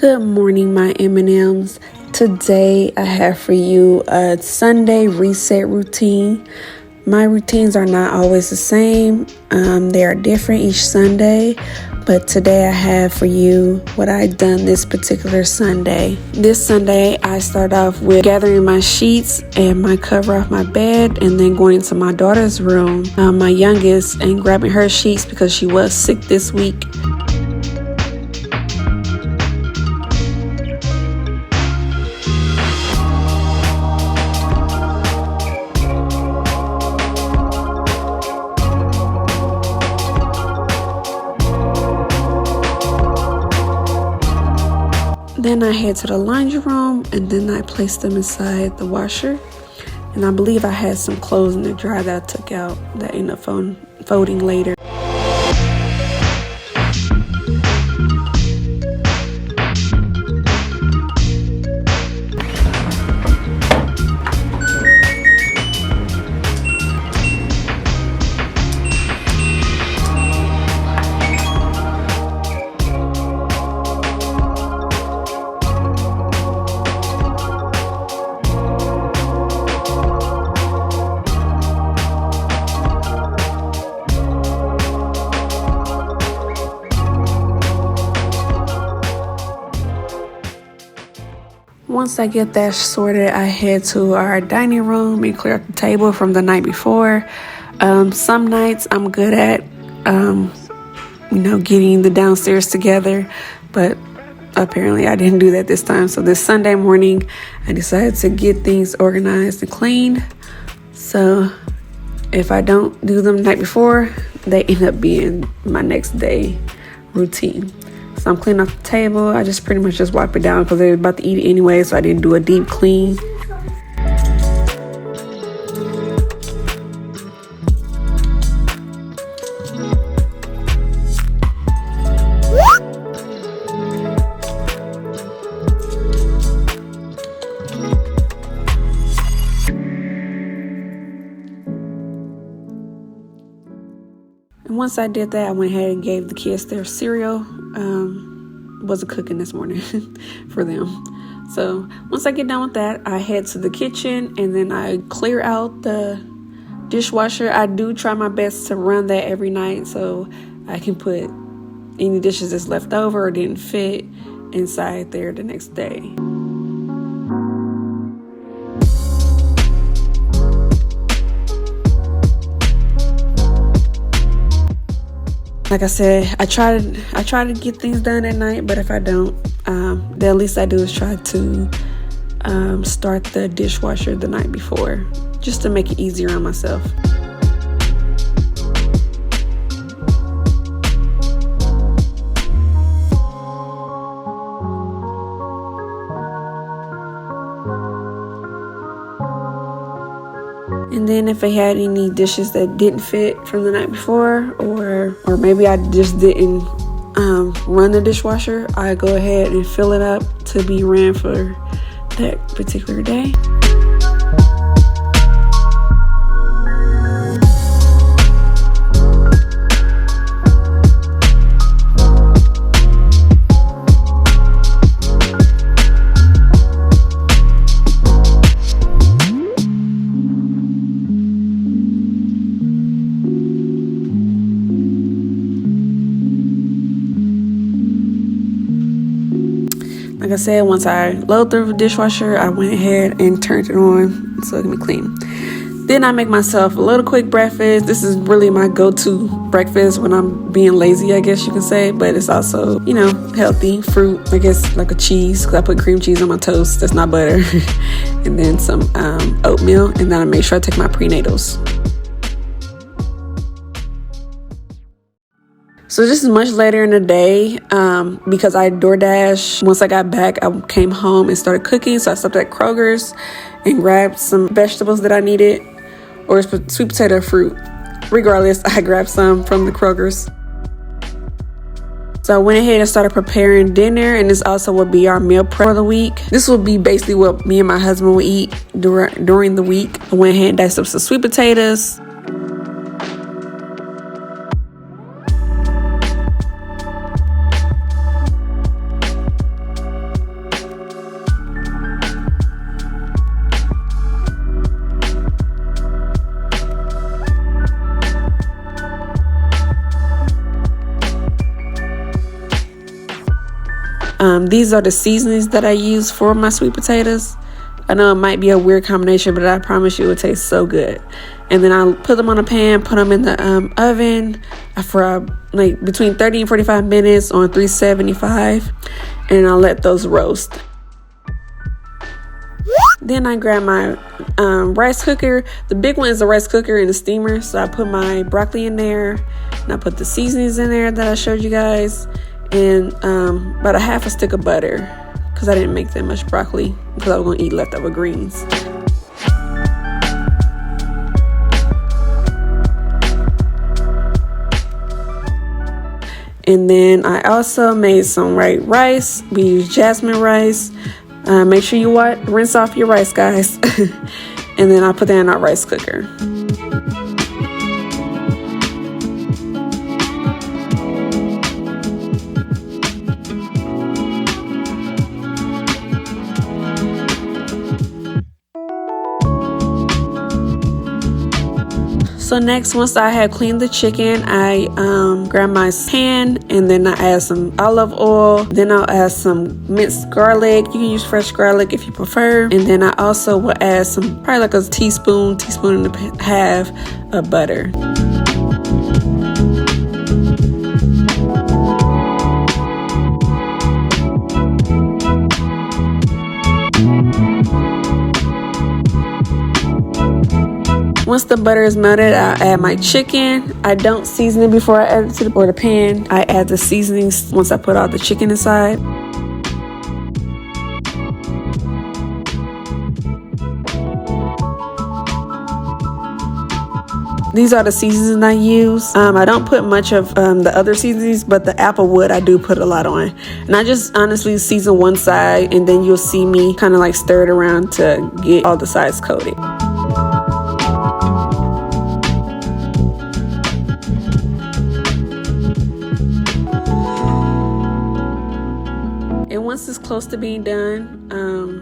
Good morning, my M&Ms. Today I have for you a Sunday reset routine. My routines are not always the same. They are different each Sunday, but today I have for you what I've done this particular Sunday. This Sunday I start off with gathering my sheets and my cover off my bed, and then going into my daughter's room, my youngest, and grabbing her sheets because she was sick this week. Then I head to the laundry room, and then I place them inside the washer. And I believe I had some clothes in the dryer that I took out that I ended up folding later. Once I get that sorted, I head to our dining room and clear up the table from the night before. Some nights I'm good at, getting the downstairs together, but apparently I didn't do that this time. So this Sunday morning, I decided to get things organized and cleaned. So if I don't do them the night before, they end up being my next day routine. So I'm cleaning off the table. I just pretty much just wipe it down because they were about to eat it anyway, so I didn't do a deep clean. And once I did that, I went ahead and gave the kids their cereal. Wasn't cooking this morning for them. So once I get done with that, I head to the kitchen, and then I clear out the dishwasher. I do try my best to run that every night so I can put any dishes that's left over or didn't fit inside there the next day. Like I said, I try to get things done at night, but if I don't, the least I do is try to start the dishwasher the night before, just to make it easier on myself. And then if I had any dishes that didn't fit from the night before, or maybe I just didn't run the dishwasher, I go ahead and fill it up to be ran for that particular day. Like I said, once I load the dishwasher, I went ahead and turned it on so it can be clean. Then I make myself a little quick breakfast. This is really my go-to breakfast when I'm being lazy, I guess you can say. But it's also, healthy. Fruit, I guess, like a cheese, because I put cream cheese on my toast. That's not butter. And then some oatmeal. And then I make sure I take my prenatals. So this is much later in the day because I DoorDash. Once I got back, I came home and started cooking. So I stopped at Kroger's and grabbed some vegetables that I needed, or sweet potato fruit. Regardless, I grabbed some from the Kroger's. So I went ahead and started preparing dinner, and this also will be our meal prep for the week. This will be basically what me and my husband will eat during the week. I went ahead and diced up some sweet potatoes. These are the seasonings that I use for my sweet potatoes. I know it might be a weird combination, but I promise you it tastes so good. And then I'll put them on a pan, put them in the oven for like between 30 and 45 minutes on 375, and I'll let those roast. Then I grab my rice cooker. The big one is a rice cooker and a steamer. So I put my broccoli in there, and I put the seasonings in there that I showed you guys, and about a half a stick of butter, because I didn't make that much broccoli because I was going to eat leftover greens. And then I also made some white rice. We use jasmine rice. Make sure you rinse off your rice, guys. And then I put that in our rice cooker. So next, once I had cleaned the chicken, I grab my pan, and then I add some olive oil. Then I'll add some minced garlic. You can use fresh garlic if you prefer. And then I also will add probably like a teaspoon and a half of butter. Once the butter is melted, I'll add my chicken. I don't season it before I add it to the pan. I add the seasonings once I put all the chicken inside. These are the seasonings I use. I don't put much of the other seasonings, but the applewood I do put a lot on. And I just honestly season one side, and then you'll see me kind of like stir it around to get all the sides coated. And once it's close to being done,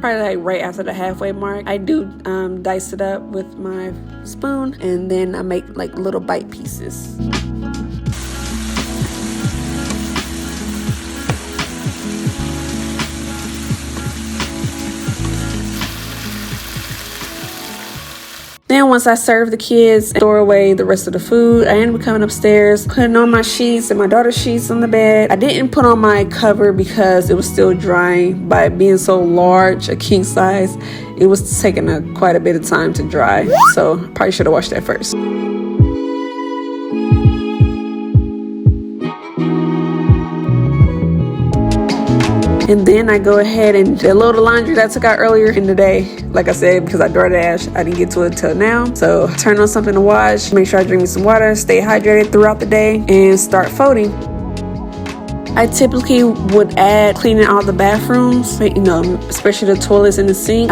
probably like right after the halfway mark, I do dice it up with my spoon, and then I make like little bite pieces. Then once I serve the kids and store away the rest of the food, I end up coming upstairs, putting on my sheets and my daughter's sheets on the bed. I didn't put on my cover because it was still drying. By it being so large, a king size, it was taking quite a bit of time to dry. So probably should have washed that first. And then I go ahead and load the laundry that I took out earlier in the day. Like I said, because I DoorDash, I didn't get to it till now. So turn on something to wash, make sure I drink me some water, stay hydrated throughout the day, and start folding. I typically would add cleaning all the bathrooms, especially the toilets and the sink.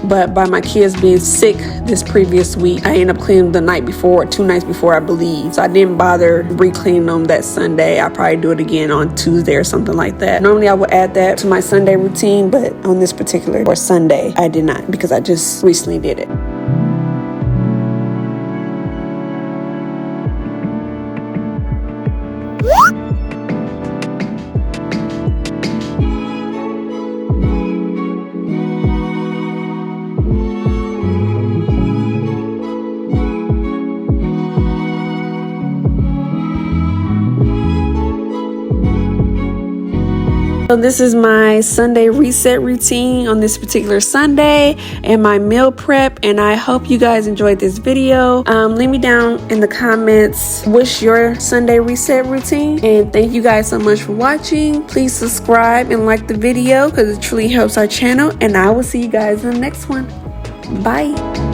But by my kids being sick this previous week, I ended up cleaning the night before, 2 nights before, I believe. So I didn't bother re-cleaning them that Sunday. I'll probably do it again on Tuesday or something like that. Normally I would add that to my Sunday routine, but on this particular Sunday, I did not, because I just recently did it. So this is my Sunday reset routine on this particular Sunday and my meal prep, and I hope you guys enjoyed this video. Leave me down in the comments what's your Sunday reset routine, and thank you guys so much for watching. Please subscribe and like the video because it truly helps our channel, and I will see you guys in the next one. Bye.